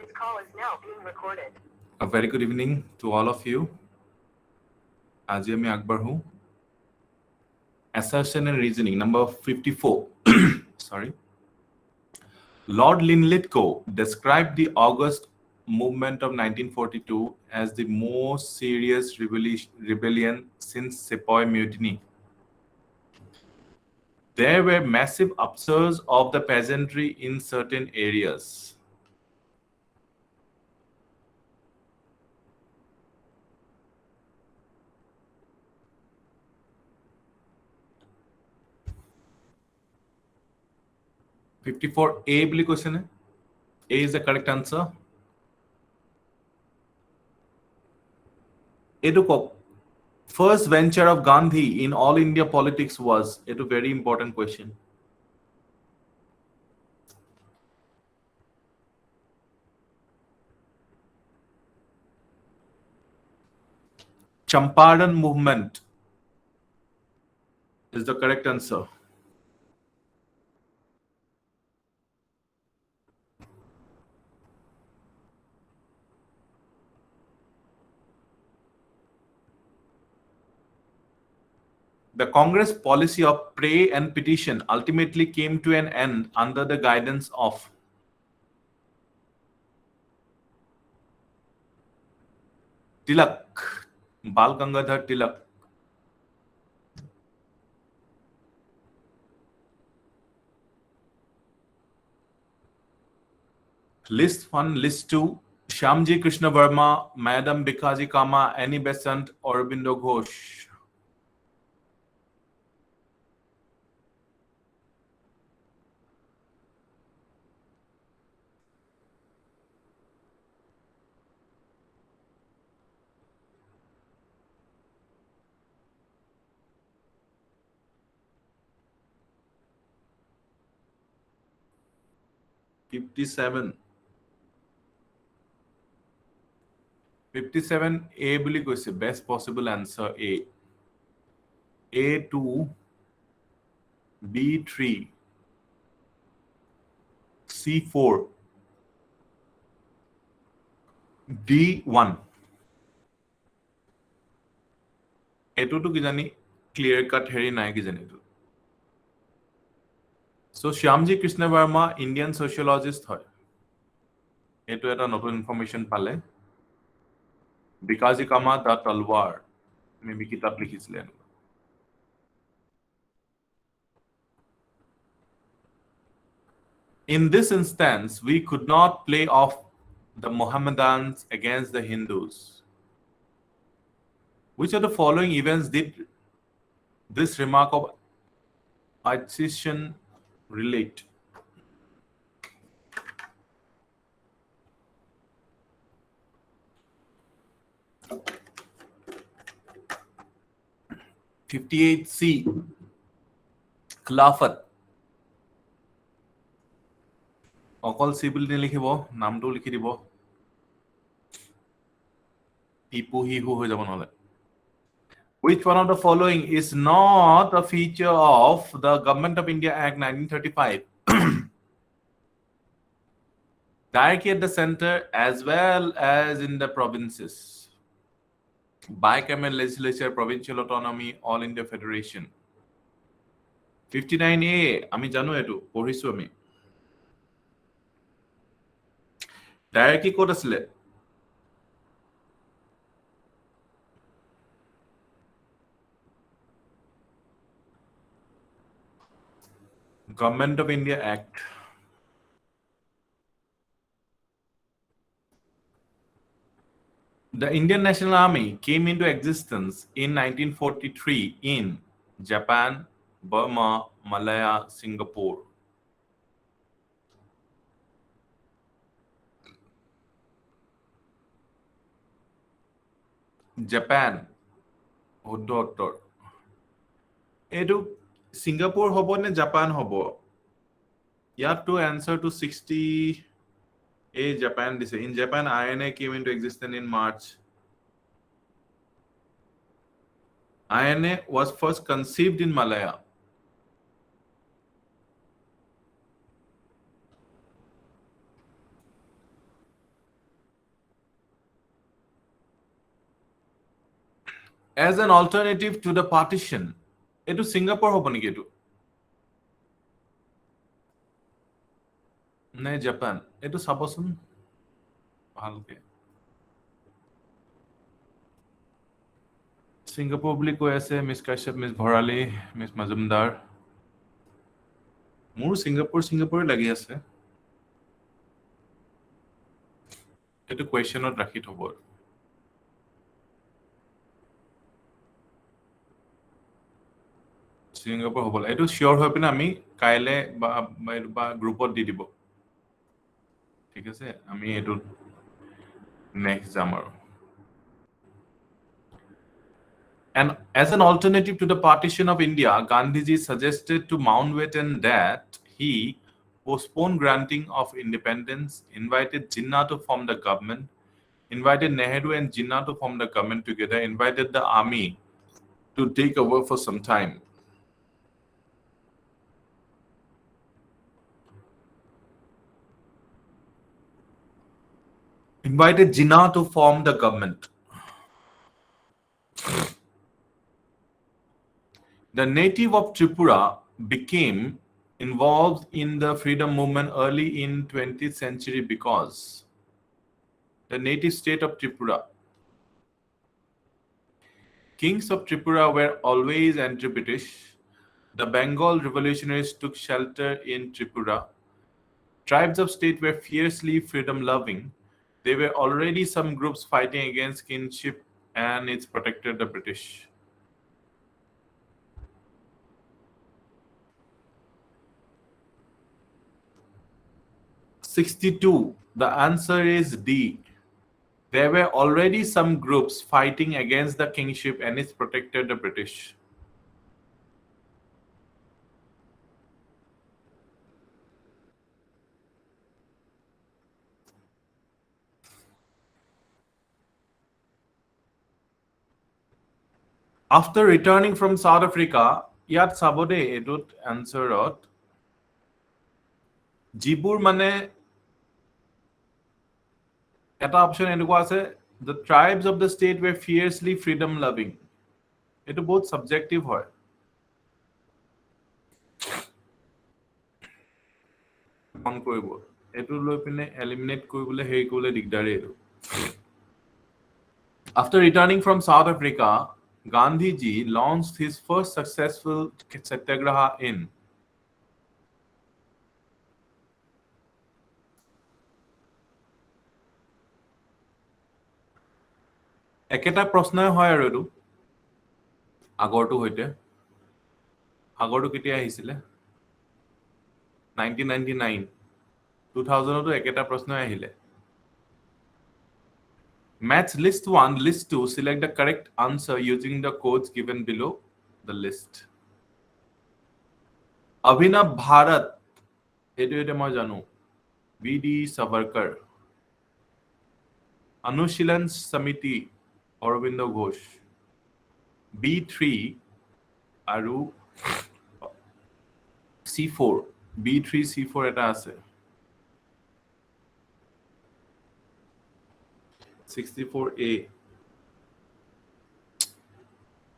This call is now being recorded. A very good evening to all of you. Aji ami agbarhu. Assertion and reasoning number 54. Sorry. Lord Linlithgow described the August movement of 1942 as the most serious rebellion since Sepoy Mutiny. There were massive upsurges of the peasantry in certain areas. A bully question hai. A is the correct answer. First venture of Gandhi in all India politics was a very important question. Champaran movement is the correct answer. The Congress policy of pray and petition ultimately came to an end under the guidance of Tilak, Bal Gangadhar Tilak. List 1, list 2, Shyamji Krishna Verma, Madam Bikaji Kama, Annie Besant, Aurobindo Ghosh. $57 A বুলি কৈছে best possible answer A. A2, B3, C4, D1. এটোটো কি জানি clear cut হেৰি নাই কি জানি। So Shyamji Krishna Verma Indian sociologist হয়। এটো এটা নতুন ইনফরমেশন পালে। Bikaji Kama the Talwar maybe কিতাব লিখিছিলেন। In this instance, we could not play off the Mohammedans against the Hindus. Which of the following events did this remark of Assertion relate? C. Khilafat. অকল C বুলি নিলিখিব, নামটো লিখি দিব। ইপু হিহু হৈ যাব নহলে। Which one of the following is not a feature of the Government of India Act 1935? Directly at the center as well as in the provinces. Bicameral legislature, provincial autonomy, all India federation. 59A, আমি জানো এটো পঢ়িছো আমি। Directly ক'ত আছিলে? Government of India Act. The Indian National Army came into existence in 1943 in Japan, Burma, Malaya, Singapore. Japan. Doctor. Edu Singapore hobo ne Japan hobo. You have to answer to 60A Japan. In Japan, INA came into existence in March. INA was first conceived in Malaya. As an alternative to the partition, etu Singapore hobo niki etu? Ne Japan? Etu sabosun bhalke. Singapore বুলি কৈ আছে মিছ কাশ্যপ, মিছ ভৰালী, মিছ মাজুমদাৰ। মোৰ সিঙ্গাপুৰ লাগি আছে। এইটো কুৱেশ্যনত ৰাখি থব। সিঙ্গাপুৰ হ'ব লাগে। এইটো চিয়ৰ হৈ পিনে আমি কাইলে বা গ্ৰুপত দি দিব। ঠিক আছে, আমি এইটো নেক্সট যাম আৰু। And as an alternative to the partition of India, Gandhiji suggested to Mountbatten that he postpone granting of independence, invited Jinnah to form the government, invited Nehru and Jinnah to form the government together, invited the army to take over for some time. Invited Jinnah to form the government. The native of Tripura became involved in the freedom movement early in 20th century because the native state of Tripura. Kings of Tripura were always anti-British. The Bengal revolutionaries took shelter in Tripura. Tribes of state were fiercely freedom-loving. There were already some groups fighting against kinship and it protected the British. '62. The answer is D. There were already some groups fighting against the kingship and it protected the British. After returning from South Africa, ইয়াত চাবদে এডুত আনসারত জিবুর মানে এটা option এনেকুৱা আছে, the tribes of the state were fiercely freedom loving. এটো বহুত subjective হয়। মন কৰিব এটো লৈ পিনে এলিমিনেট কৰিবলৈ হেৰি কৰিলে দিগদাৰী এটো। After returning from South Africa, Gandhiji launched his first successful satyagraha in একেটা প্ৰশ্নই হয় আৰু এটো আগৰটো হইতে আগৰটো কেতিয়া আহিছিলে 1999 2000 তো একেটা প্ৰশ্নই আহিলে। Match list 1, list 2, select the correct answer using the codes given below the list. Abhinav Bharat, etu moi janu, B.D. Savarkar. Anushilan Samiti, Aurobindo Ghosh. B3 aru C4, B3 C4 eta ase 64A.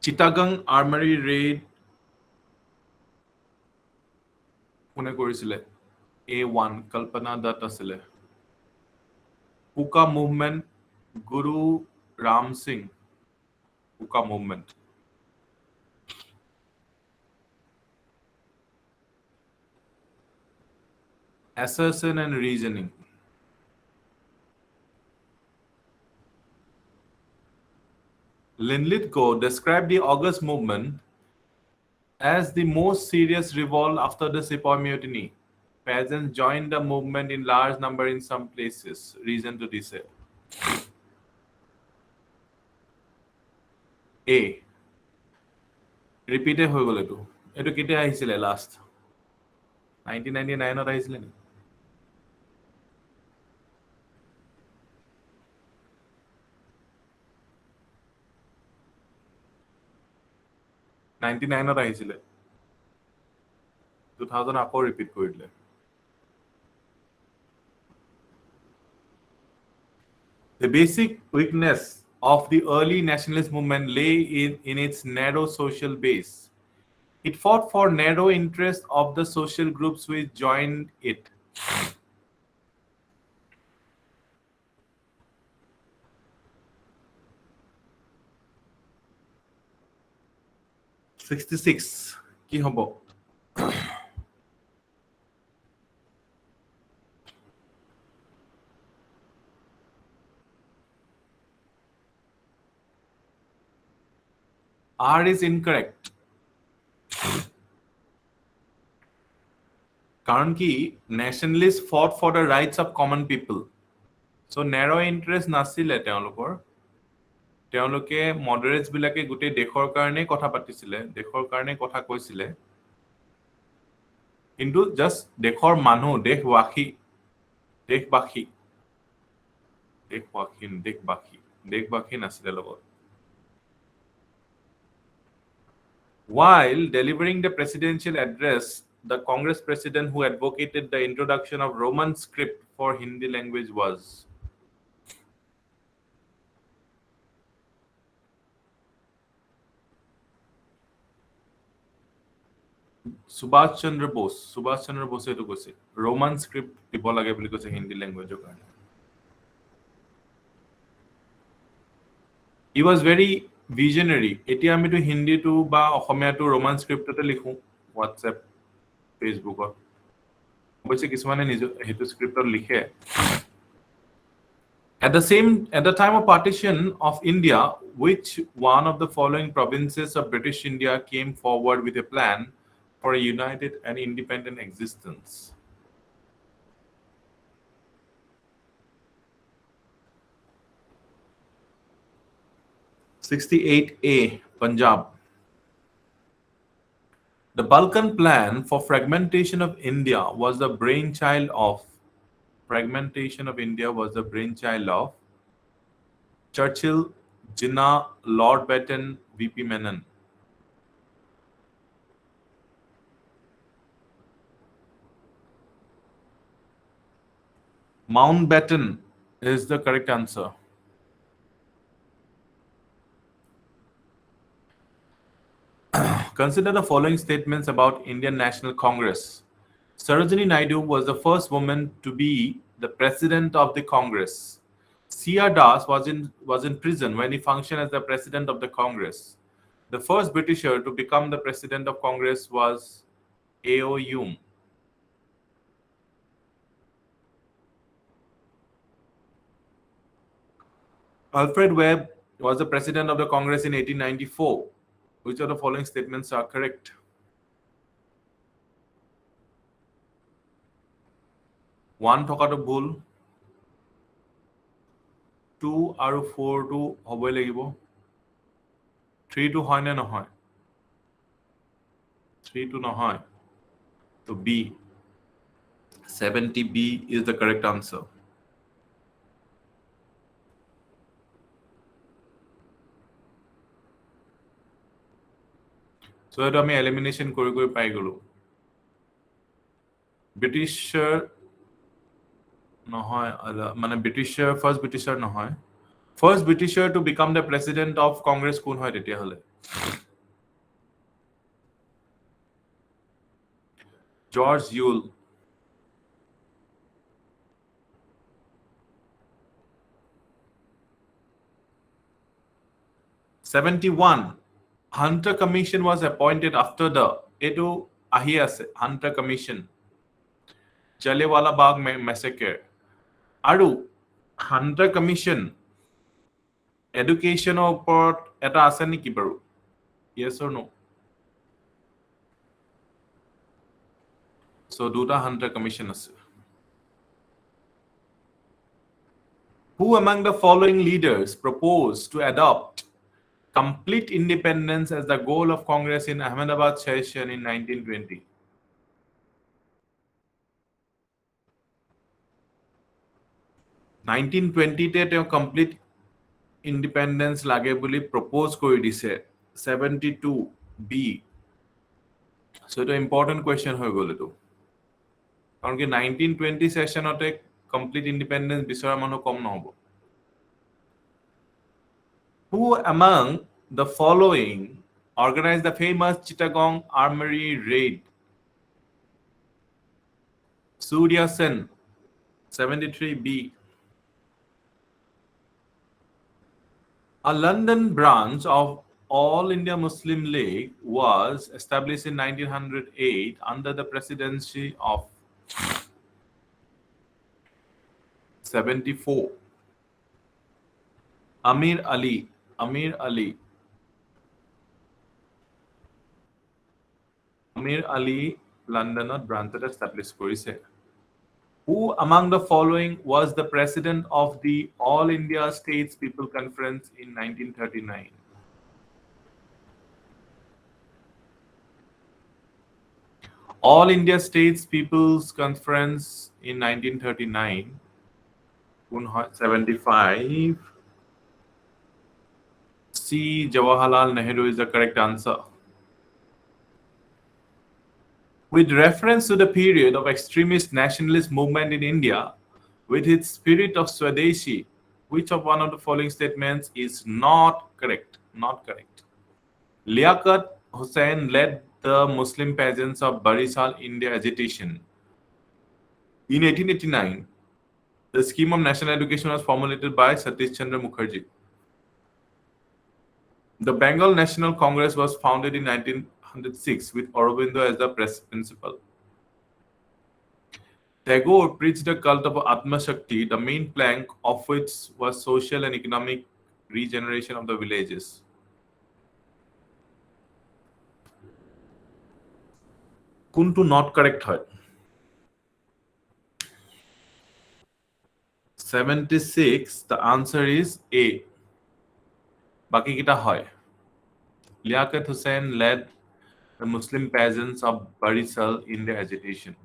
Chittagong Armory Raid কোনে কৰিছিলে A1 Kalpana Dutt আছিলে। Puka movement Guru Ram Singh, Puka movement। Assertion and reasoning. Linlithgow described the August movement as the most serious revolt after the Sepoy Mutiny. Peasants joined the movement in large number in some places. Reason to decide. A. Repeated হৈ গল এটো এটো কেতিয়া আহিছিলে last 1999 ত আহিছিলে নি 99 ত আহিছিলে 2000 আকৌ ৰিপিট কৰি দিলে। The basic weakness of the early nationalist movement lay in its narrow social base. It fought for narrow interests of the social groups which joined it. $66 কি হব R is incorrect. কারণ কি nationalists fought for the rights of common people. So narrow interest নাছিলে তেওঁলোকে moderates বিলাকে গোটেই দেশৰ কাৰণে কথা পাতিছিলে দেশৰ কাৰণে কথা কৈছিলে কিন্তু জাস্ট দেশৰ মানুহ দেশবাসী নাছিলে লগত While delivering the presidential address, the Congress president who advocated the introduction of Roman script for Hindi language was Subhash Chandra Bose. Subhash Chandra Bose etu koise Roman script দিব লাগে বুলি কৈছে Hindi language কাৰণে He was very visionary. এতিয়া আমি তো হিন্দি তো বা অসমীয়া তো Roman scriptতে লিখো WhatsApp Facebook অবশ্যই কিছুমানে নিজ হেতু স্ক্ৰিপ্টত লিখে At the time of partition of India, which one of the following provinces of British India came forward with a plan for a united and independent existence? (68A) Punjab. The Balkan plan for fragmentation of India was the brainchild of Churchill, Jinnah, Lord Batten, V.P. Menon. Mountbatten is the correct answer. Consider the following statements about Indian National Congress. Sarojini Naidu was the first woman to be the president of the Congress. C.R. Das was in prison when he functioned as the president of the Congress. The first Britisher to become the president of Congress was A.O. Hume. Alfred Webb was the president of the Congress in 1894. Which of the following statements are correct? One থকাটো ভুল 2 আৰু 4 টো হ'বই লাগিব 3 টো হয় নে নহয় 3 টো নহয় তো B 70B is the correct answer. So এটা আমি এলিমিনেশন কৰি পাই গলো ব্ৰিটিছৰ নহয় মানে ব্ৰিটিছৰ ফাৰ্স্ট ব্ৰিটিছৰ নহয় ফাৰ্স্ট ব্ৰিটিছৰ to become the president of Congress কোন হয় তেতিয়া হলে George Yule (71) Hunter Commission was appointed after the etu ahi ase Hunter Commission Jallianwala Bagh massacre aru Hunter Commission education oporot eta ase niki baru yes or no so duta Hunter Commission ase Who among the following leaders proposed to adopt complete independence as the goal of Congress in Ahmedabad session in 1920? তেওঁ complete independence লাগে বুলি propose কৰি দিছে 72B so এটা important question হৈ গল এটো কাৰণ কি 1920 সেশনতে complete independence বিচৰা মানুহ কম নহব Who among the following organized the famous Chittagong Armory raid? Surya Sen, 73B. A London branch of All India Muslim League was established in 1908 under the presidency of 74. Amir Ali. Amir Ali. Amir Ali Londonot branch established কৰিছে. Who among the following was the president of the All India States People Conference in 1939? All India States People's Conference in 1939. 75. C. Jawaharlal Nehru is the correct answer. With reference to the period of extremist nationalist movement in India, with its spirit of Swadeshi, which of one of the following statements is not correct? Not correct. Liaquat Hussain led the Muslim peasants of Barisal India agitation. In 1889, the scheme of national education was formulated by Satish Chandra Mukherjee. The Bengal National Congress was founded in 1906 with Aurobindo as the principal. Tagore preached a cult of Atma Shakti, the main plank of which was social and economic regeneration of the villages. Kuntu not correct hoy. 76, the answer is A. Baki kita hoy. Liaquat Hussain led the Muslim peasants of Barisal in the agitation.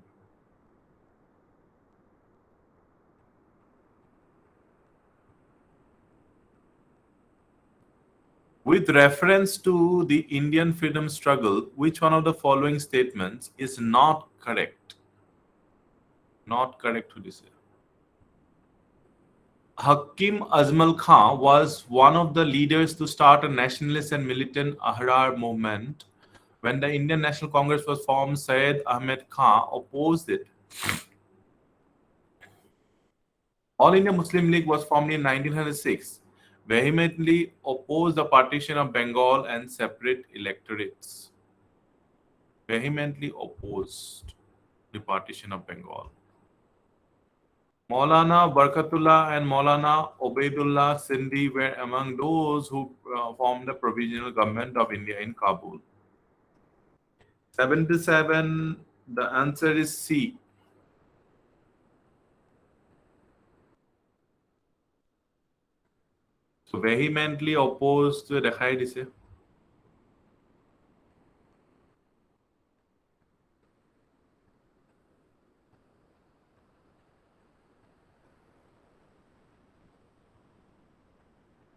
With reference to the Indian freedom struggle, which one of the following statements is not correct? Not correct to this. Hakim Azmal Khan was one of the leaders to start a nationalist and militant Ahrar movement. When the Indian National Congress was formed, Syed Ahmed Khan opposed it. All India Muslim League was formed in 1906, vehemently opposed the partition of Bengal and separate electorates. Vehemently opposed the partition of Bengal. Maulana Barkatullah and Maulana Obaidullah Sindhi were among those who formed the provisional government of India in Kabul. 77, the answer is C. So vehemently opposed to dekhai dise.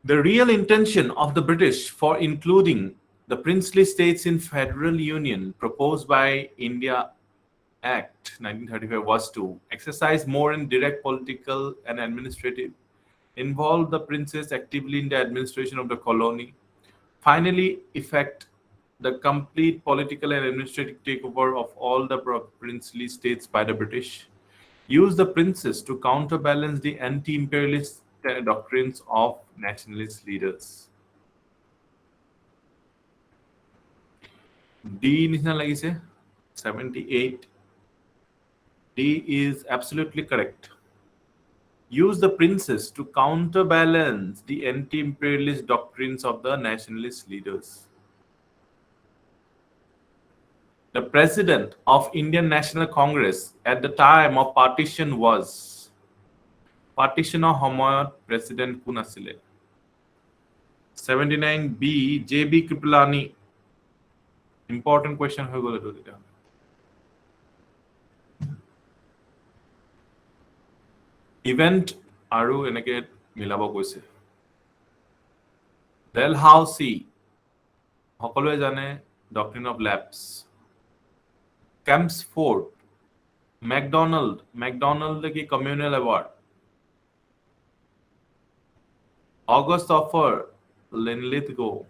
The real intention of the British for including the princely states in federal union proposed by India Act 1935 was to exercise more and direct political and administrative, involve the princes actively in the administration of the colony, finally effect the complete political and administrative takeover of all the princely states by the British, use the princes to counterbalance the anti-imperialist doctrines of nationalist leaders. D nisna lagise 78. D is absolutely correct. Use the princes to counterbalance the anti-imperialist doctrines of the nationalist leaders. The president of Indian National Congress at the time of partition was Partitioner Homoyot President Kun asile. 79B JB Kripalani. Important question hoy golo to dita. Event aru enake milabo koise. Dalhousie সকলোৱে জানে doctrine of lapse. Campsford MacDonald ki communal award. August offer Linlithgow.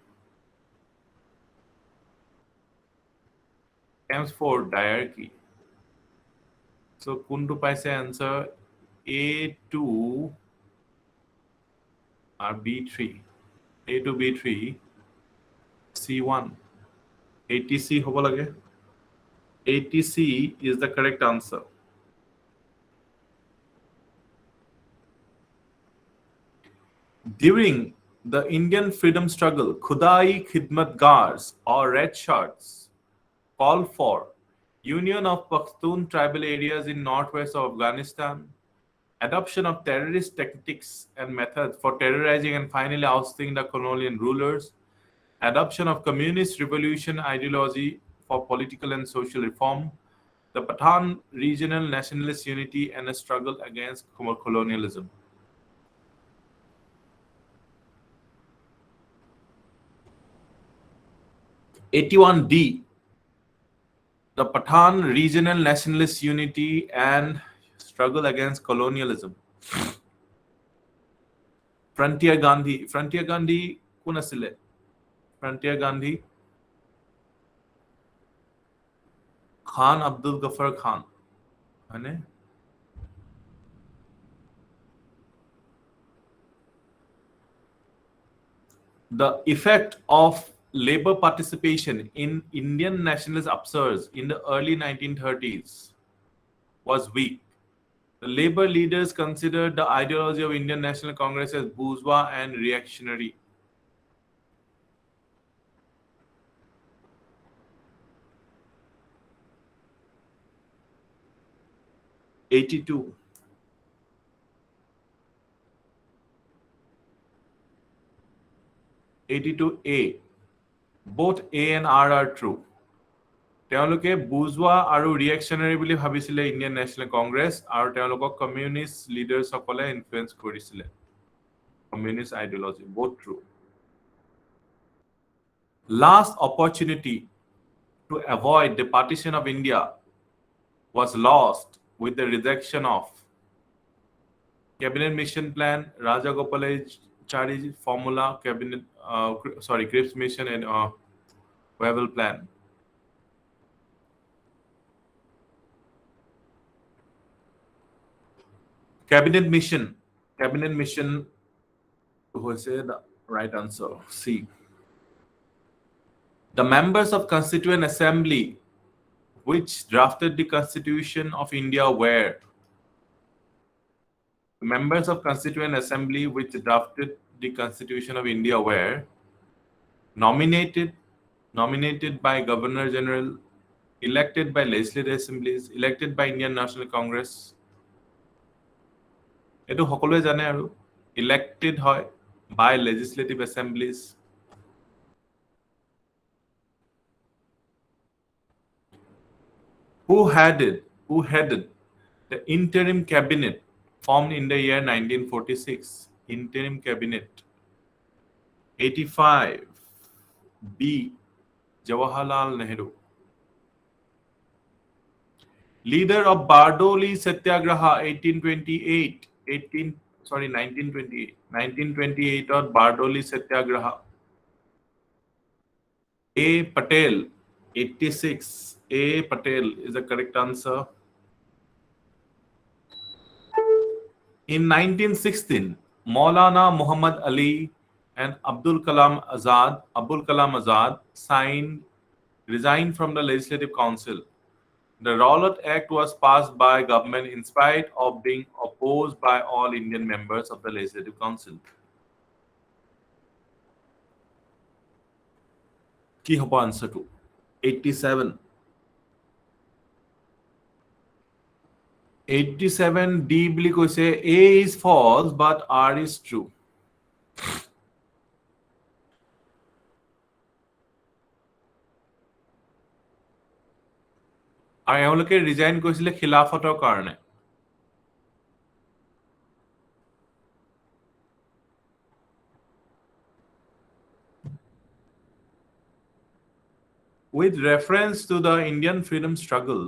Chelmsford diarchy. So kuntu paise answer A2 or B3. A to B3 C1. ATC hobo lage. ATC is the correct answer. During the Indian freedom struggle, Khudai Khidmatgars or Red Shirts called for union of Pashtun tribal areas in northwest of Afghanistan, adoption of terrorist tactics and methods for terrorizing and finally ousting the colonial rulers, adoption of communist revolution ideology for political and social reform, the Pathan regional nationalist unity and a struggle against colonialism. '81D, the Pathan regional nationalist unity and struggle against colonialism. Frontier Gandhi কোন আছিলে? Frontier Gandhi Khan Abdul Ghaffar Khan মানে the effect of labor participation in Indian nationalist upsurge in the early 1930s was weak. The labor leaders considered the ideology of Indian National Congress as bourgeois and reactionary. '82. '82A. Both A and R are true. তেওঁলোকে বুজোৱা আৰু ৰিয়েকশ্যনাৰী বুলি ভাবিছিলে Indian national Congress আৰু তেওঁলোকক communist লিডাৰসকলে influence কৰিছিলে communist আইডিঅলজি both true. Last opportunity to avoid the partition of India was lost with the rejection of Cabinet Mission Plan, Rajagopalachari Formula, Cripps Mission and Wavell Plan. Cabinet mission was the right answer. C. The members of Constituent Assembly which drafted the Constitution of India were members of Constituent Assembly which drafted the Constitution of India were nominated by Governor General, elected by legislative assemblies, elected by Indian National Congress. এটো সকলোৱে জানে আৰু elected হয় by legislative assemblies. Who headed the interim cabinet formed in the year 1946? Interim cabinet. 85. B. Jawaharlal Nehru. Leader of Bardoli Satyagraha 1928 or Bardoli Satyagraha. A. Patel 86. A. Patel is the correct answer. In 1916, Maulana Muhammad Ali and Abul Kalam Azad resigned from the Legislative Council. The Rowlatt Act was passed by government in spite of being opposed by all Indian members of the Legislative Council. কি হ'ব answer to 87. 87D বুলি কৈছে A is false but R is true. আৰু এওঁলোকে resign কৰিছিলে খিলাফতৰ কাৰণে with reference to the Indian freedom struggle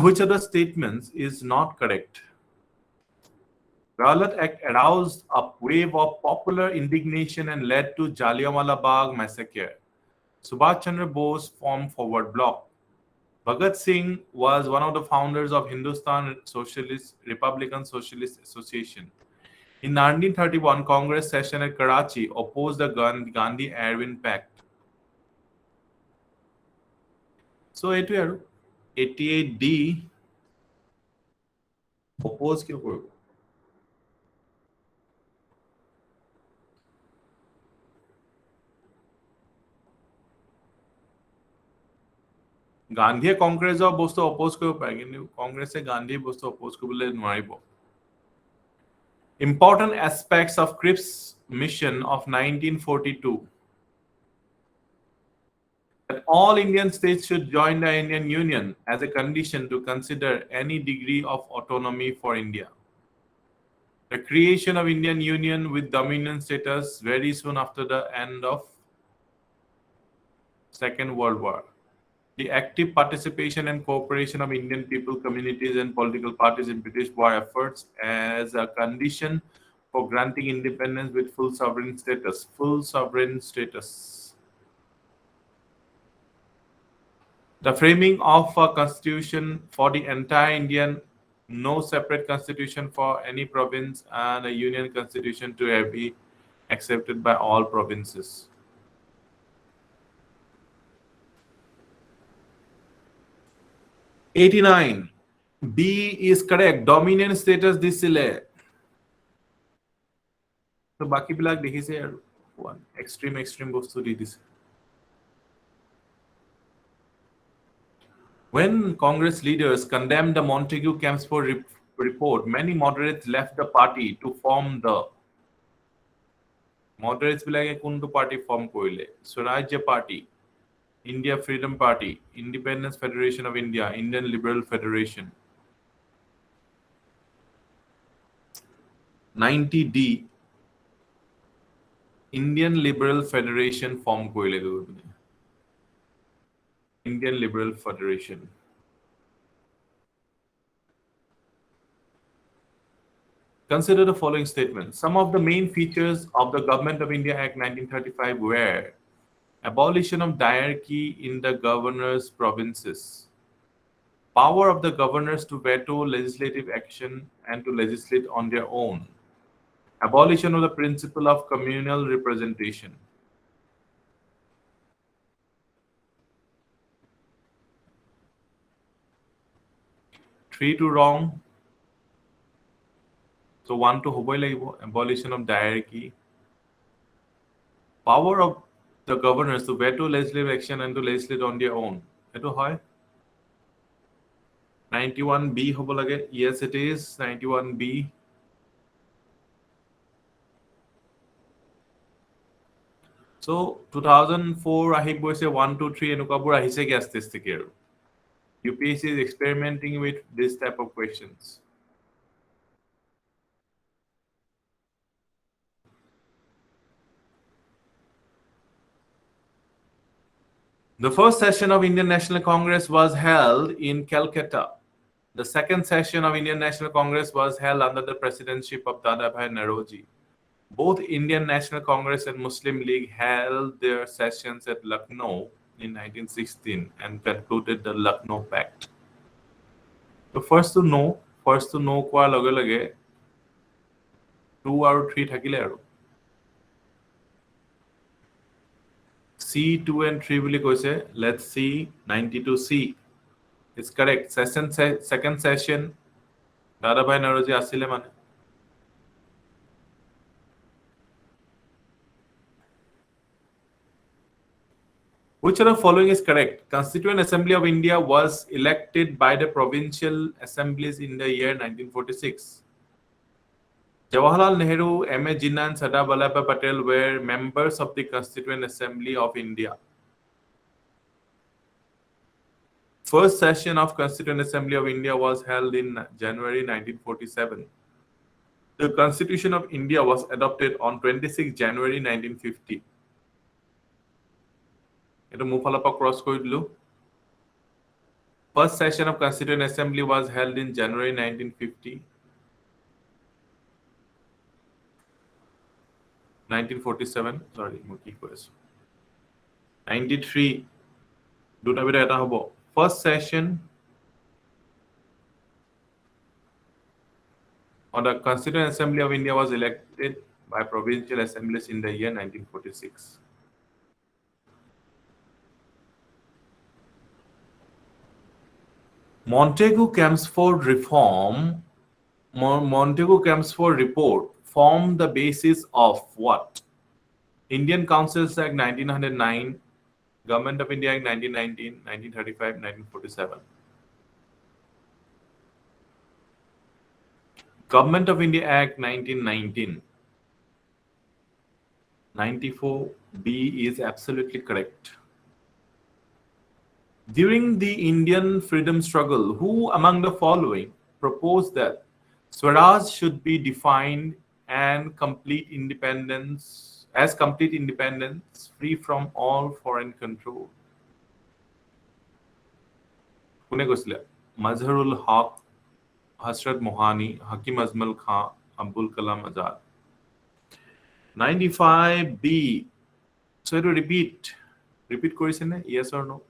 which of the statements is not correct? Rowlatt Act aroused a wave of popular indignation and led to Jallianwala Bagh massacre. Subhash Chandra Bose formed Forward Bloc. Bhagat Singh was one of the founders of Hindustan Republican Socialist Association. In 1931, Congress session at Karachi opposed the Gandhi-Irwin Pact. So, 88D oppose क्यों करो? গান্ধীয়ে কংগ্ৰেছৰ বস্তু oppose কৰিব পাৰে কিন্তু কংগ্ৰেছে গান্ধীৰ বস্তু অপোজ কৰিবলৈ নোৱাৰিব Important aspects of Cripps mission of 1942 that all Indian states should join the Indian Union as a condition to consider any degree of autonomy for India. The creation of Indian Union with dominion status very soon after the end of Second World War. The active participation and cooperation of Indian people, communities, and political parties in British war efforts as a condition for granting independence with full sovereign status. Full sovereign status. The framing of a constitution for the entire Indian, no separate constitution for any province, and a union constitution to be accepted by all provinces. 89. B is correct. Dominion status disile. So baki bilak dekhise aru one extreme bostu di dise. When Congress leaders condemned the Montagu Kempsford report, many moderates left the party to form the moderates bilage kuntu party form korile. Swarajya Party, India Freedom Party, Independence Federation of India, Indian Liberal Federation. 90D Indian Liberal Federation form koile Indian Liberal Federation. Consider the following statements. Some of the main features of the Government of India Act 1935 were abolition of diarchy in the governor's provinces, power of the governors to veto legislative action and to legislate on their own, abolition of the principle of communal representation. Three to wrong. So 1 to hoboi lagibo, abolition of diarchy, power of the governors to veto legislative action and to legislate on their own. Eto hoy 91B hobo lage. Yes, it is 91B. So 2004 ahib boise 1 2 3 enukabur ahise ki aste aste ki aru UPSC is experimenting with this type of questions. The first session of Indian National Congress was held in Calcutta. The second session of Indian National Congress was held under the presidency of Dadabhai Naoroji. Both Indian National Congress and Muslim League held their sessions at Lucknow in 1916 and concluded the Lucknow Pact. So first to know kwa lage lage 2 or 3 thakile aru. C, 2 and 3 বুলি কৈছে. Let's see 92C. It's correct. Second session Dadabhai Naoroji asile mane. Which of the following is correct? Constituent Assembly of India was elected by the provincial assemblies in the year 1946. Jawaharlal Nehru, M.A. Jinnah and Sardar Vallabhbhai Patel were members of the Constituent Assembly of India. First session of Constituent Assembly of India was held in January 1947. The Constitution of India was adopted on 26 January 1950. Eto mufalapa cross kori dilu. First session of Constituent Assembly was held in January 1950. 1947 sorry মই কি কৈ আছো 93 দুটা beta এটা হ'ব first session on the Constituent Assembly of India was elected by provincial assemblies in the year 1946. Montagu-Chelmsford report formed the basis of what? Indian Councils Act 1909, Government of India Act 1919, 1935, 1947. Government of India Act 1919. 94B is absolutely correct. During the Indian freedom struggle, who among the following proposed that Swaraj should be defined and complete independence free from all foreign control? Kune kosile? Mazharul Haq, Hasrat Mohani, Hakim Azmal Khan, Abdul Kalam Azad. 95B. So to repeat korise ne? Yes or no?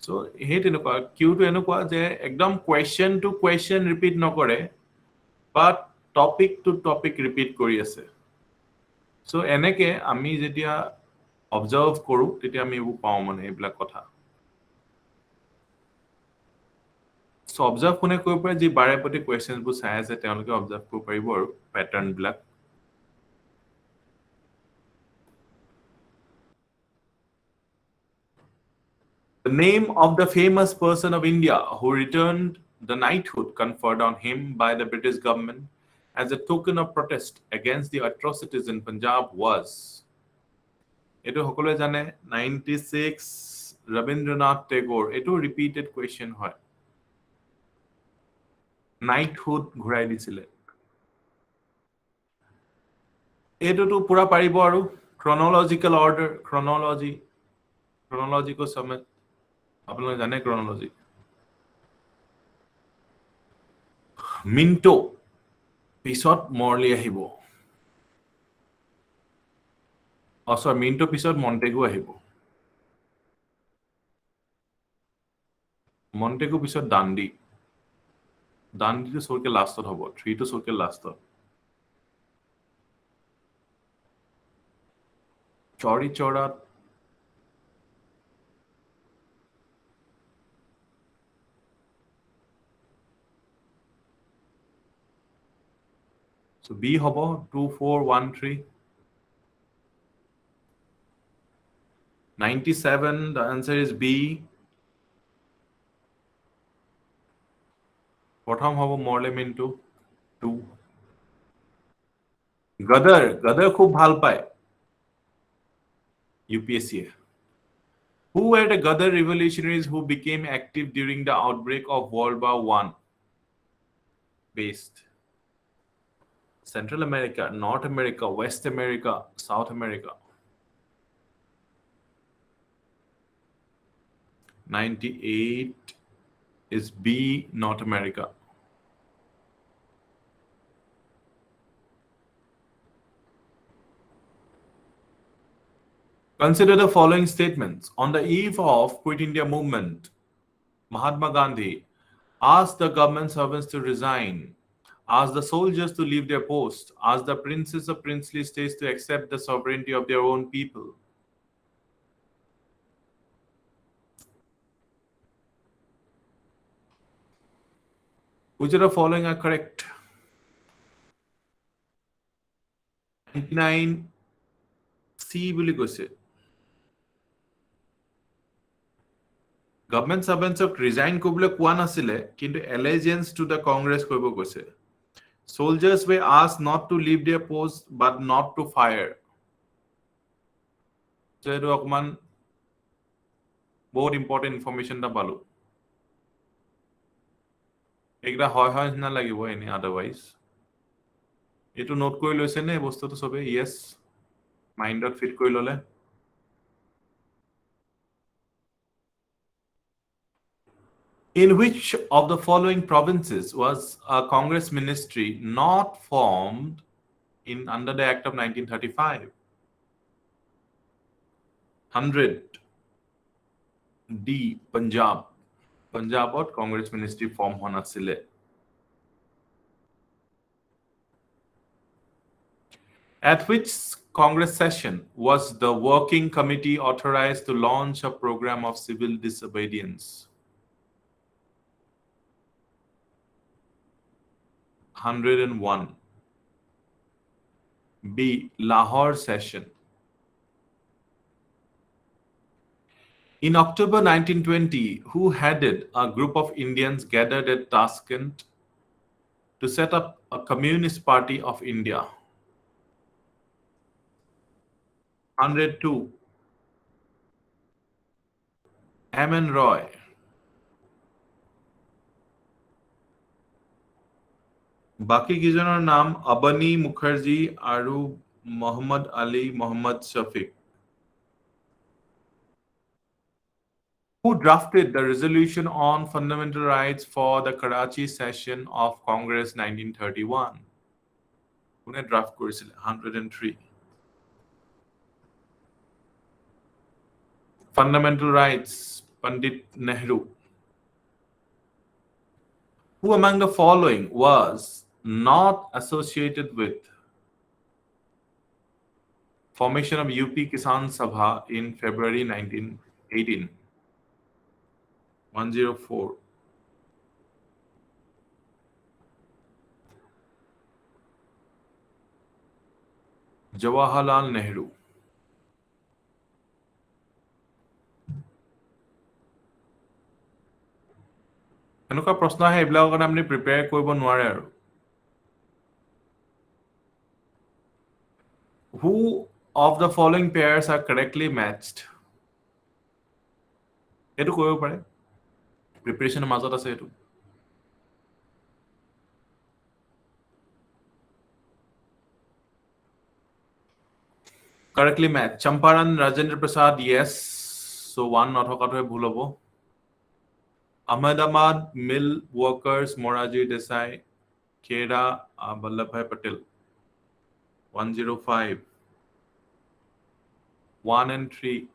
So hey tenukwa Q to enukwa je ekdom question to question repeat nokore but topic to topic repeat kori ase. So eneke ami jetia observe koru tetia ami ebu pao mane ebla kotha. So observe kone koi pare ji bare poti questions bu sai ase teonoke observe ko paribo aru pattern black. The name of the famous person of India who returned the knighthood conferred on him by the British government as a token of protest against the atrocities in Punjab was? Eto hokole jane 96 Rabindranath Tagore. Eto repeated question hoy. Knighthood ghurai disile. Eto to pura paribo aru chronological order chronological summit. আপোনালোকে জানে chronology Minto পিছত মৰলি আহিব সৰি Minto পিছত Montague আহিব Montague পিছত দাণ্ডিটো সৰকে লাষ্টত হ'ব 3 টো সৰকে লাষ্টত চৰি চৰাত So B hobo 2413 97 the answer is B prothom hobo morlem into 2 Gadar khub bhal paয় UPSC Who were the Gadar revolutionaries who became active during the outbreak of World War I based Central America, North America, West America, South America. 98 is B, North America. Consider the following statements. On the eve of Quit India movement, Mahatma Gandhi asked the government servants to resign, asked the soldiers to leave their posts, asked the princes of princely states to accept the sovereignty of their own people. Which of the following are correct? 99 C বুলি কৈছে Government servants of resign kobule koa nasile kintu allegiance to the Congress koibo koise Soldiers were asked not to leave their post but not to fire. So etu okman बहुत important information ta palu. Ekta hoy na lagibo any otherwise. Etu note koi loise ne bostu to sobe yes mind dot fit koi lole. In which of the following provinces was a Congress ministry not formed under the Act of 1935? 100. D. Punjab. Punjabot Congress ministry form hona sile. At which Congress session was the working committee authorized to launch a program of civil disobedience? 101. B. Lahore session. In October 1920, who headed a group of Indians gathered at Tashkent to set up a Communist Party of India? 102. M.N. Roy. বাকি কেইজনৰ নাম আবনী মুখাৰ্জী আৰু Muhammad Ali Muhammad Shafiq. Who drafted the resolution on fundamental rights for the Karachi session of Congress 1931? কোনে draft কৰিছিল? 103. Fundamental rights, Pandit Nehru. Who among the following was not associated with formation of UP Kisan Sabha in February 1918? 104. Jawaharlal Nehru. এনেকুৱা প্ৰশ্ন আহে এইবিলাকৰ কাৰণে আপুনি prepare কৰিব নোৱাৰে আৰু Who of the following pairs are correctly matched? এইটো কৰিব পাৰে প্ৰিপাৰেচনৰ মাজত আছে এইটো correctly matched Champaran Rajendra Prasad, yes, so one নথকাটোৱে ভুল হ'ব Ahmedabad mill workers Moraji Desai, Khera Vallabhbhai Patel. 105. 1 and 3.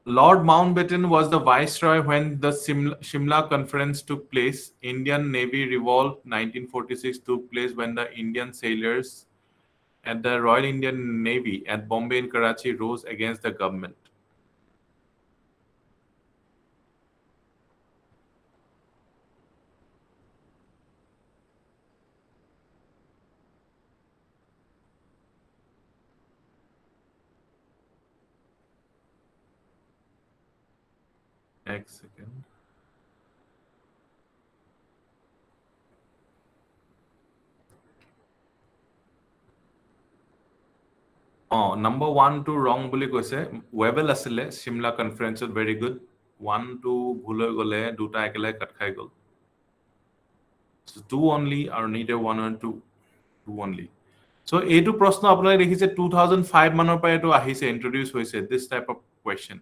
Lord Mountbatten was the viceroy when the Shimla conference took place. Indian Navy revolt 1946 took place when the Indian sailors at the Royal Indian Navy at Bombay and Karachi rose against the government. Next second. Number 1 to wrong বুলি কৈছে Webel asile Shimla conference very good 1 to ভুল হৈ গলে দুটা একেলগে কাট খাই গল so 2 only or neither 1 or 2 only so এইটো প্ৰশ্ন আপোনালোকে দেখিছে 2005 মানৰ পৰা এটো আহিছে ইন্ট্ৰোডিউস হৈছে this type of question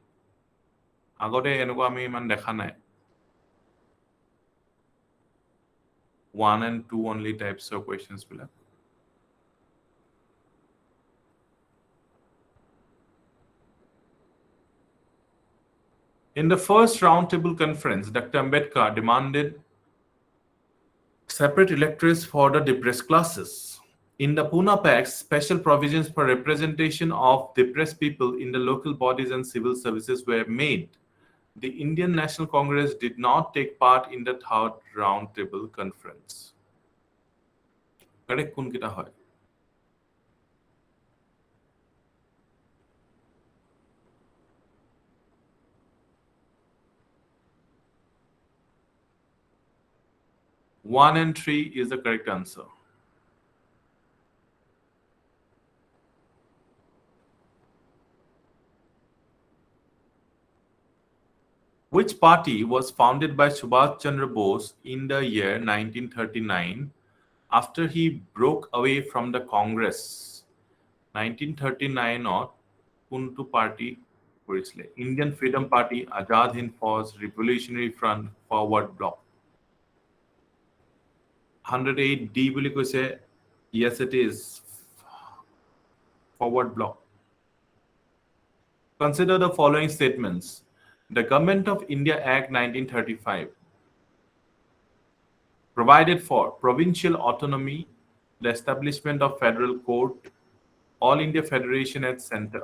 আগতে এনেকুৱা আমি ইমান দেখা নাই 1 and 2 only types of questions bila In the first roundtable conference, Dr. Ambedkar demanded separate electorates for the depressed classes. In the Pune Pact, special provisions for representation of depressed people in the local bodies and civil services were made. The Indian National Congress did not take part in the third roundtable conference. Correct কোন কিটা হয় One and 3 is the correct answer. Which party was founded by Subhash Chandra Bose in the year 1939 after he broke away from the Congress? 1939 Kuntu Party কৰিছিলে? Indian Freedom Party, Azad Hind Fauj, Revolutionary Front, Forward Bloc. 108D বুলি কৈছে. Yes, it is. Forward Bloc. Consider the following statements. The Government of India Act 1935 provided for provincial autonomy, the establishment of federal court, All India Federation at center.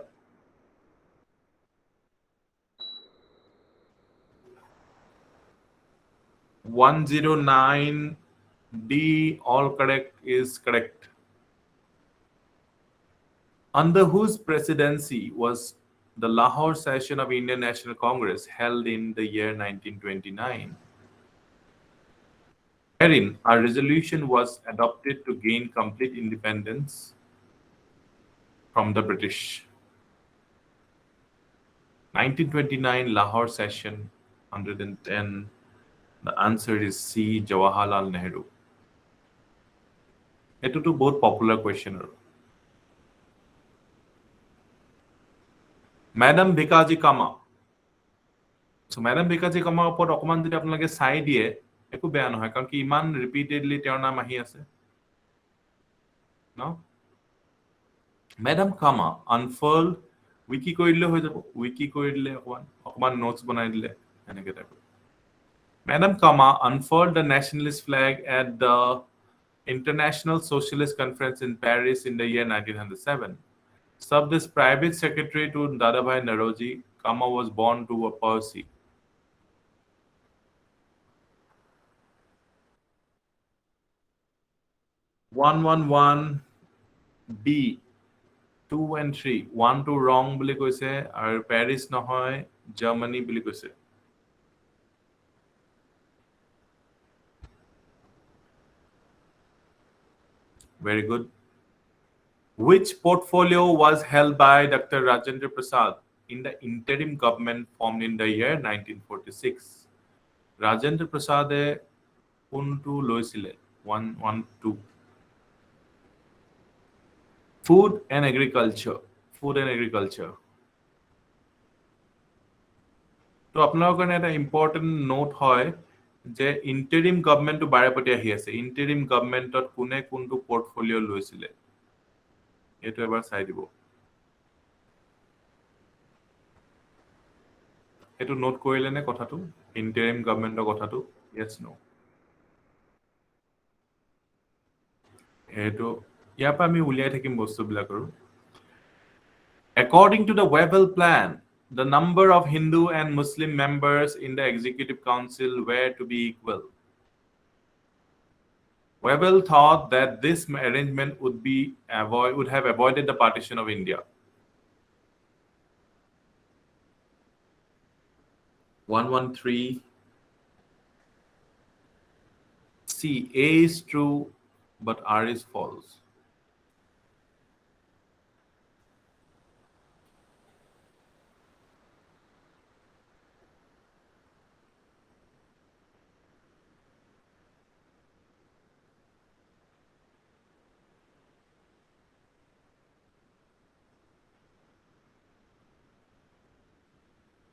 (109D) all correct is correct. Under whose presidency was the Lahore session of Indian National Congress held in the year 1929? Wherein a resolution was adopted to gain complete independence from the British. 1929 Lahore session, 110. The answer is C. Jawaharlal Nehru. It is a both popular question. Madam Bhikaji Kama. So Madam Bhikaji Kama upor অকমান যদি আপোনালোকে চাই দিয়ে একো বেয়া নহয় কাৰণ কি ইমান ৰিপিটেডলি তেওঁৰ নাম আহি আছে no Madam Kama unfurled wiki কৰিলে হৈ যাব wiki কৰিলে অকমান নোটস বনাই দিলে এনেকে type Madam Kama unfurled the nationalist flag at the International Socialist Conference in Paris in the year 1907. Served as private secretary to Dadabhai Naroji, Kama was born to a Parsi. (111) B 2 and 3 1 to wrong বুলি কৈছে আৰু Paris নহয় Germany বুলি কৈছে Very good. Which portfolio was held by Dr. Rajendra Prasad in the interim government formed in the year 1946? Rajendra Prasad kuntu loisile 112. Food and agriculture. Food and agriculture. So আপোনালোকৰ কাৰণে এটা important note হয় যে interim government to বাৰেপতি আহি আছে interim গভর্নমেন্টত কোনে কোনটো portfolio লৈছিলে এটো এবাৰ চাই দিব এটো নোট কৰিলে নে কথাটো ইন্টারিম গভর্নমেন্টৰ কথাটো yes no এটো ইয়াপা আমি উলিয়াই থাকিম বস্তুবিলাক আৰু According to the Webel plan, the number of Hindu and Muslim members in the Executive Council were to be equal. Webel thought that this arrangement would have avoided the partition of India. 113. C. A is true, but R is false.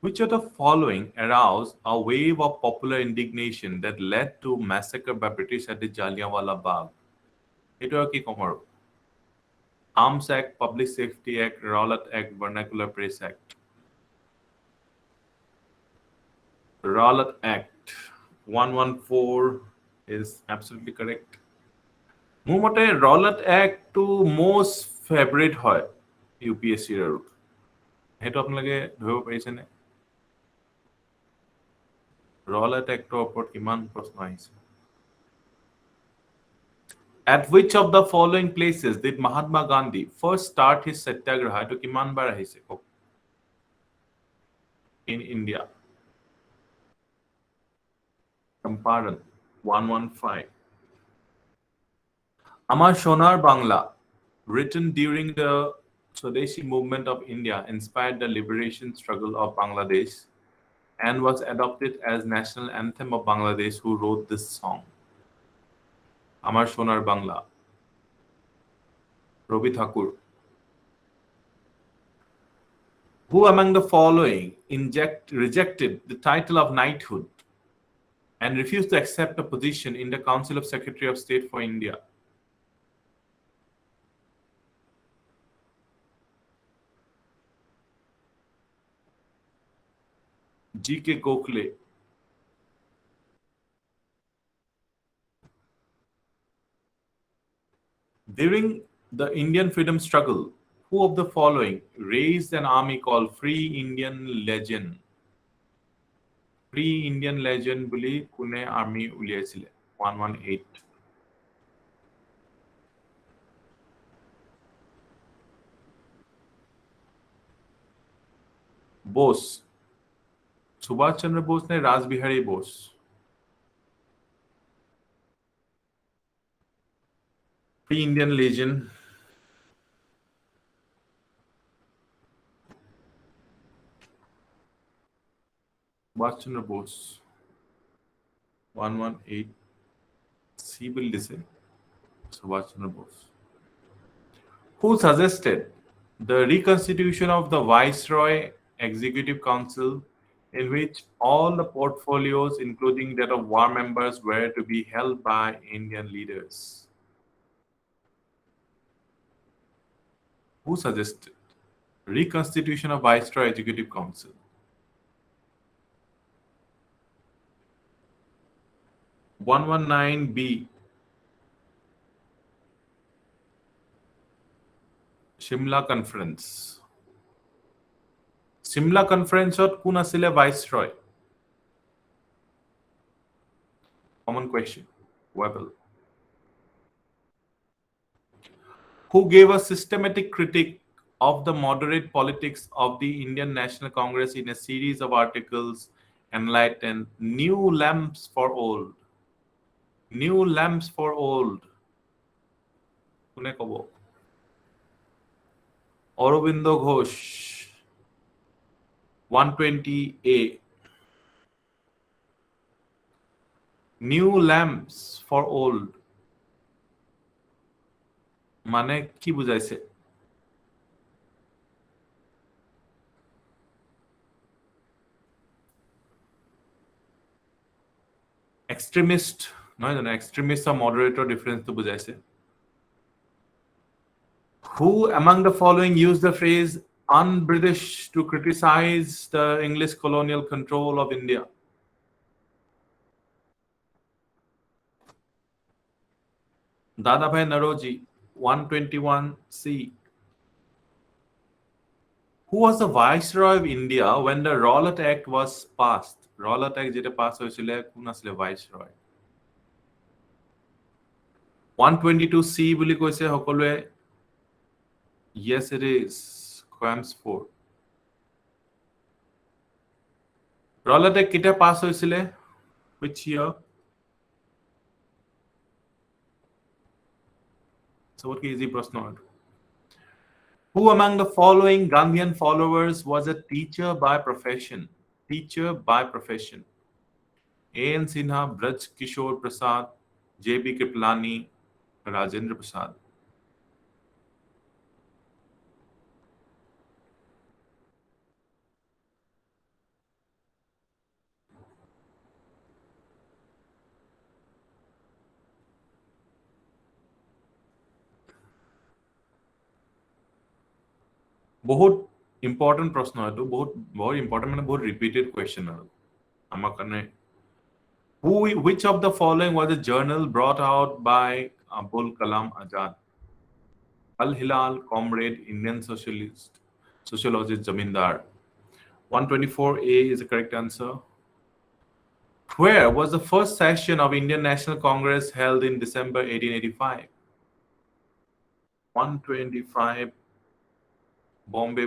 Which of the following aroused a wave of popular indignation that led to massacre by British at the Jallianwala Bagh? Ito ki komaro. Arms Act, Public Safety Act, Rowlatt Act, Vernacular Press Act. Rowlatt Act 114 is absolutely correct. মোৰ মতে Rowlatt Act to most favorite হয় UPSC ৰ হেতু আপোনালোকে ধৰিব পাৰিছেনে Rowlatt Act ওপৰত কিমান প্ৰশ্ন আহিছে At which of the following places did Mahatma Gandhi first start his satyagraha? To kiman bar ahise in India. Champaran 115. Amar Shonar Bangla, written during the Swadeshi movement of India, inspired the liberation struggle of Bangladesh. and was adopted as national anthem of Bangladesh? Who wrote this song? Amar Sonar Bangla. Rabi Thakur. Who among the following rejected the title of knighthood and refused to accept a position in the Council of Secretary of State for India? G.K. Gokhale. During the Indian freedom struggle, who of the following raised an army called Free Indian Legion? Free Indian Legion boli kune army uliaisile 118. Bose. Subhash Chandra Bose ne Rasbihari Bose. Free Indian Legion. Subhash Chandra Bose. 118. C will listen. Subhash Chandra Bose. Who suggested the reconstitution of the Viceroy Executive Council, in which all the portfolios, including that of war members, were to be held by Indian leaders? Who suggested reconstitution of Viceroy Executive Council? (119B). Shimla Conference. Shimla Conference or কোন আছিলে Viceroy? Common question. Webel. Who gave a systematic critique of the moderate politics of the Indian National Congress in a series of articles entitled New Lamps for Old? New Lamps for Old. কোনে কব? Aurobindo Ghosh. 120A. New Lamps for Old. মানে কি বুঝাইছে? Extremist নয় জানো, extremist আর moderator difference তো বুঝাইছে। Who among the following used the phrase un-British to criticize the English colonial control of India? Dadabhai Naroji. 121C. Who was the Viceroy of India when the Rowlatt Act was passed? Rowlatt Act যেটা pass হয়েছিল কোন আসলে Viceroy? 122C বুলি কৈছে সকলোৱে। Yes, it is Chelmsford. Rowlatt Act কেতিয়া pass হয়েছিল? Which year? সবকে easy প্রশ্ন। Who among the following Gandhian followers was a teacher by profession? Teacher by profession. A.N. Sinha, Braj Kishore Prasad, J.B. Kriplani, Rajendra Prasad. বহুত important প্রশ্ন হয়তো, বহুত important মানে বহুত রিপিটেড কোয়েশ্চেন আর আমার কারণে। Which of the following was a journal brought out by Abul Kalam Azad? Al Hilal, Comrade, Indian sociologist, Zamindar. 124A is the correct answer. Where was the first session of Indian National Congress held in December 1885? 125 Bombay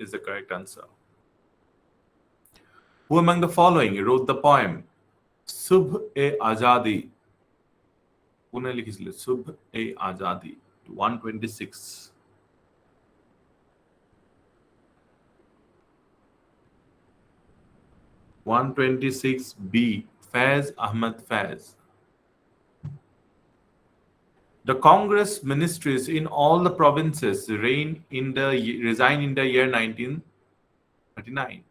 is the correct answer. Who among the following wrote the poem Subh-e-Azadi? Pune লিখেছিল Subh-e-Azadi. 126. 126B. Faiz Ahmad Faiz. The Congress ministries in all the provinces resign in the year 1939.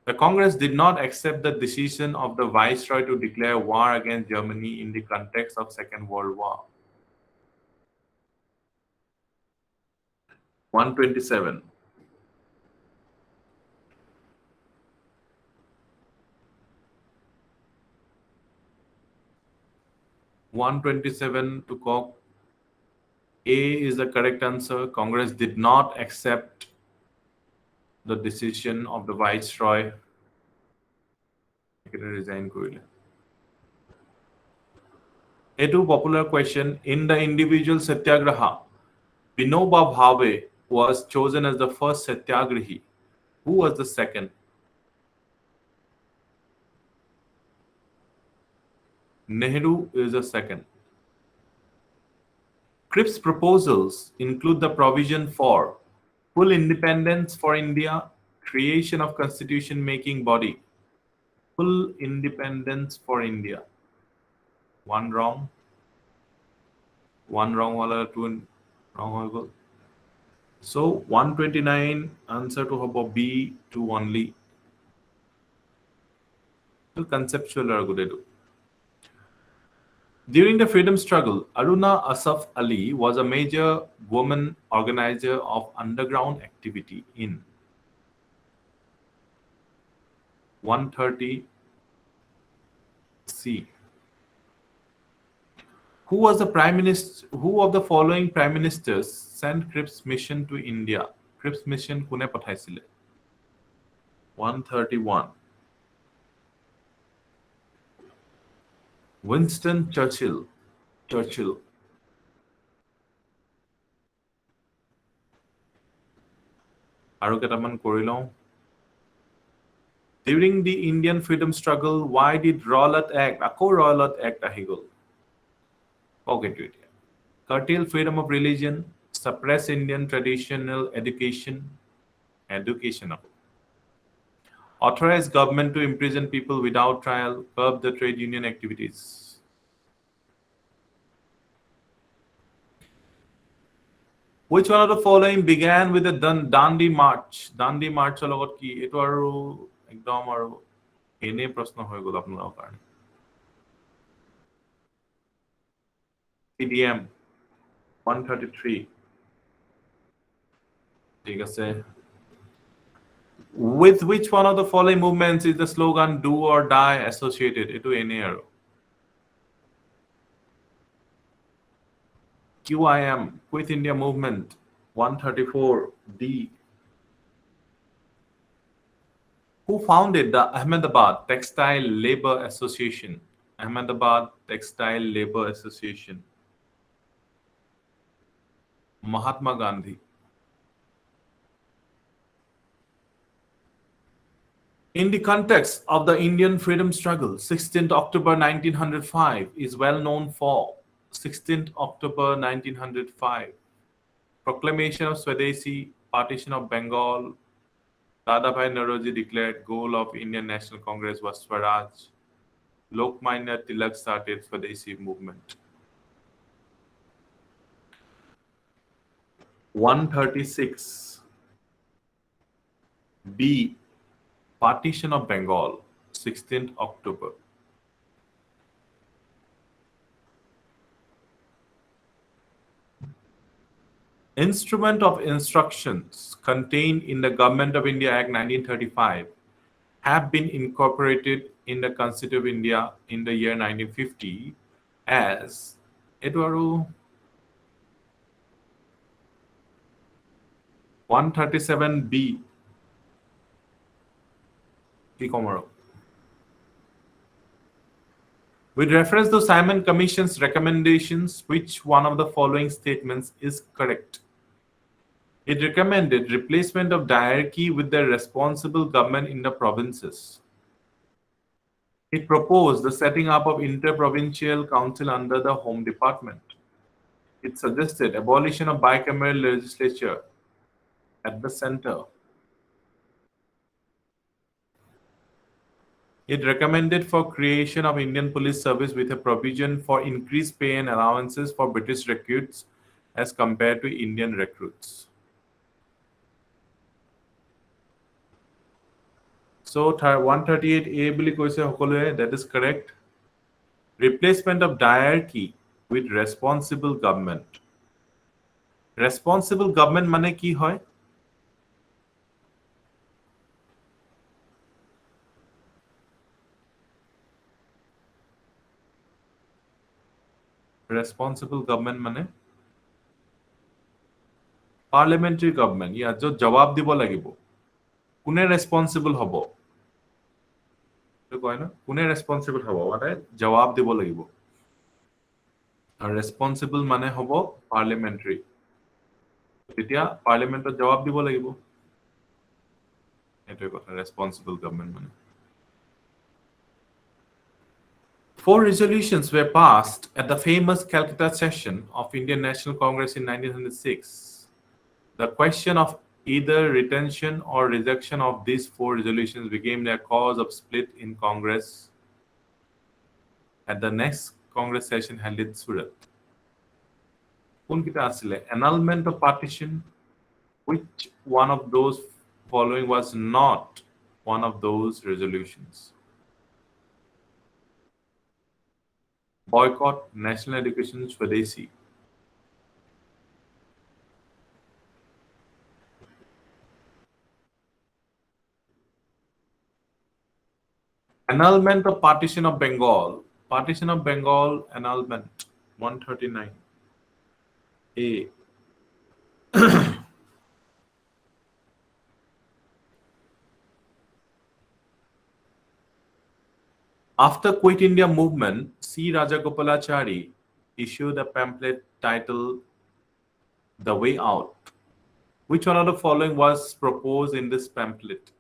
The Congress did not accept the decision of the Viceroy to declare war against Germany in the context of Second World War. 127. To Cock. A is the correct answer. Congress did not accept the decision of the Viceroy. Resign কৰিলে. A two popular question. In the individual Satyagraha, Vinoba Bhave was chosen as the first Satyagrahi. Who was the second? Nehru is the second. Cripps' proposals include the provision for full independence for India, creation of constitution-making body, full independence for India. One wrong. One wrong, wala two wrong. So 129 answer to hobo B, 2 only. So conceptual are good. During the freedom struggle, Aruna Asaf Ali was a major woman organizer of underground activity in 130 C. Who was the prime minister? Who of the following prime ministers sent Cripps' mission to India? Cripps' mission kune pathaisile? 131. Winston Churchill. Aru ketaman kori lওঁ. During the Indian freedom struggle, why did Rowlatt Act, Ako Rowlatt Act ahi gol? Okay, to it. Curtail freedom of religion, suppress Indian traditional education. Authorize government to imprison people without trial, curb the trade union activities. Which one of the following began with the Dandi March? Dandi March logot ki eto aru ekdom aru ene prashno hoy gol apnalok karone. CDM 133. ঠিক আছে. With which one of the following movements is the slogan "Do or Die" associated? Eto ene aru. QIM, Quit India Movement, 134D. Who founded the Ahmedabad Textile Labor Association? Ahmedabad Textile Labor Association. Mahatma Gandhi. In the context of the Indian freedom struggle, 16th October 1905 is well known for 16th October 1905, proclamation of Swadeshi, partition of Bengal. Dadabhai Naroji declared goal of Indian National Congress was Swaraj. Lokmanya Tilak started Swadeshi movement. 136. B. Partition of Bengal, 16th October. Instrument of instructions contained in the Government of India Act 1935 have been incorporated in the Constitution of India in the year 1950 as Edwaru 137B. With reference to Simon Commission's recommendations, which one of the following statements is correct? It recommended replacement of diarchy with the responsible government in the provinces. It proposed the setting up of inter-provincial council under the Home Department. It suggested abolition of bicameral legislature at the center. It recommended for creation of Indian police service with a provision for increased pay and allowances for British recruits as compared to Indian recruits. So 138A বুলি কৈছে সকলোৱে, that is correct. Replacement of diarchy with responsible government. Responsible government মানে কি হয়? Responsible government মানে parliamentary government. ইয়াত য'ত জবাব দিব লাগিব। কোনে ৰেসপন্সিবল হ'ব? কয় না, কোনে ৰেসপন্সিবল হ'ব মানে জবাব দিব লাগিব। আৰু ৰেসপন্সিবল মানে হ'ব পাৰ্লিয়ামেণ্টাৰী। তেতিয়া পাৰ্লিয়ামেণ্টত জবাব দিব লাগিব। এটোৱে কথা ৰেসপন্সিবল গভৰ্নমেন্ট মানে। 4 resolutions were passed at the famous Calcutta session of Indian National Congress in 1906. The question of either retention or rejection of these 4 resolutions became a cause of split in Congress at the next Congress session held in Surat. Kunkita asile annulment of partition. Which one of those following was not one of those resolutions? Boycott, national education, Swadeshi. Annulment of partition of Bengal. Partition of Bengal annulment. 139. A. After Quit India movement, C. Rajagopalachari issued a pamphlet titled The Way Out. Which one of the following was proposed in this pamphlet?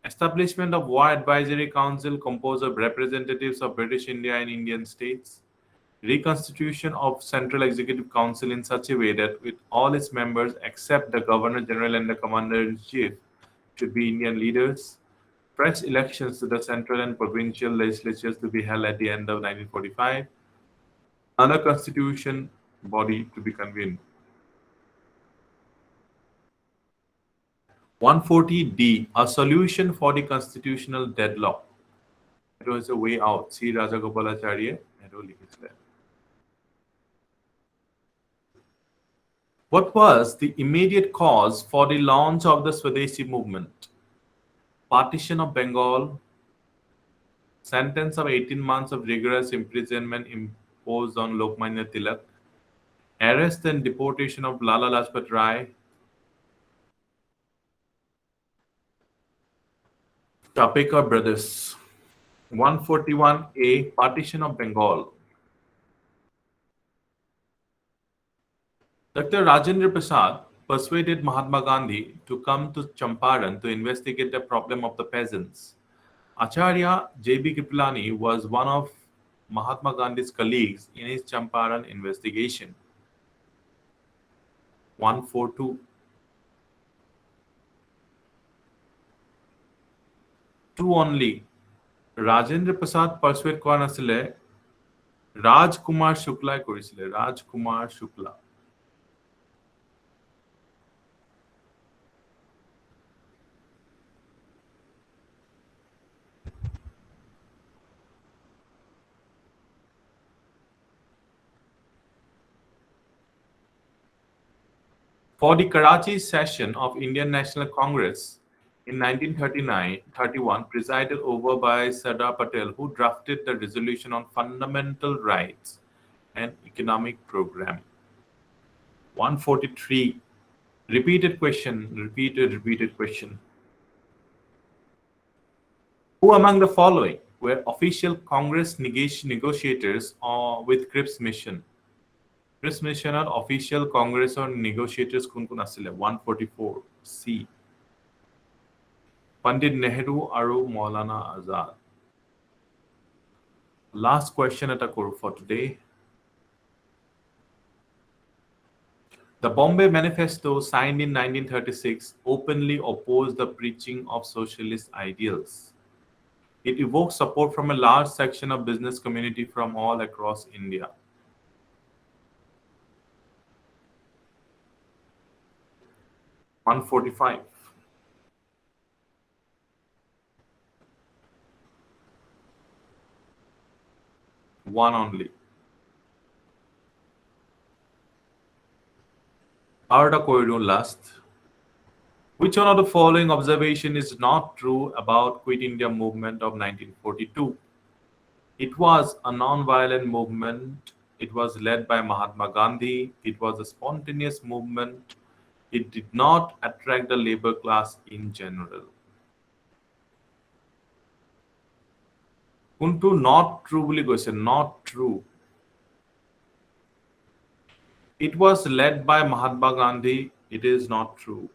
Establishment of War Advisory Council composed of representatives of British India and Indian states. Reconstitution of Central Executive Council in such a way that with all its members except the Governor General and the Commander-in-Chief should be Indian leaders. Fresh elections to the central and provincial legislatures to be held at the end of 1945. Another constitution body to be convened. 140D, a solution for the constitutional deadlock. It was a way out. C. Rajagopalacharya. What was the immediate cause for the launch of the Swadeshi movement? Partition of Bengal, sentence of 18 months of rigorous imprisonment imposed on Lokmanya Tilak, arrest and deportation of Lala Lajpat Rai, Chapekar brothers. 141A, partition of Bengal. Dr. Rajendra Prasad persuaded Mahatma Gandhi to come to Champaran to investigate the problem of the peasants. Acharya J.B. Kripalani was one of Mahatma Gandhi's colleagues in his Champaran investigation. 142. Two only. Rajendra Prasad persuade কৰা নাছিলে, Rajkumar Shukla কৰিছিলে, Rajkumar Shukla. For the Karachi session of Indian National Congress in 1939-31, presided over by Sardar Patel, who drafted the resolution on fundamental rights and economic program. 143. Repeated question. Repeated question. Who among the following were official Congress negotiators with Cripps Mission? Cripps Mission or official Congress or negotiators kun asile? 144. C. Pandit Nehru aru Maulana Azad. Last question at for today. The Bombay Manifesto, signed in 1936, openly opposed the preaching of socialist ideals. It evoked support from a large section of business community from all across India. (145). One only. Arda Koidu last. Which one of the following observation is not true about Quit India movement of 1942? It was a non-violent movement. It was led by Mahatma Gandhi. It was a spontaneous movement. It did not attract the labor class in general. Kuntu not true বুলি কৈছে, not true. It was led by Mahatma Gandhi. It is not true.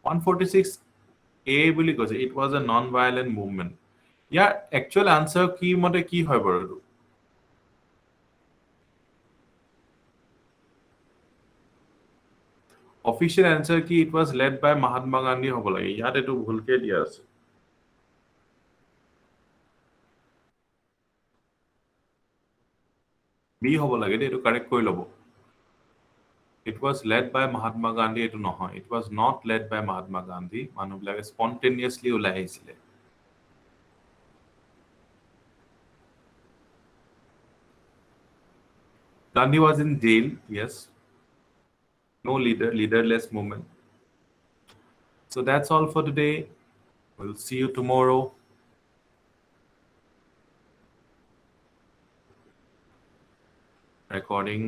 146A বুলি কৈছে, it was a non-violent movement. Year actual answer কি মতে কি হয় বাৰু? Official answer কি it was led by Mahatma Gandhi হ'ব লাগে, ইয়াত এইটো ভুলকে দিয়া আছে. B হ'ব লাগে, এইটো correct কৰি ল'ব. It was led by Mahatma Gandhi, এইটো নহয়. It was not led by Mahatma Gandhi. মানুহবিলাকে spontaneously ওলাই আহিছিলে. Gandhi was in jail, yes. No leader, leaderless movement. So that's all for today. We'll see you tomorrow. Recording.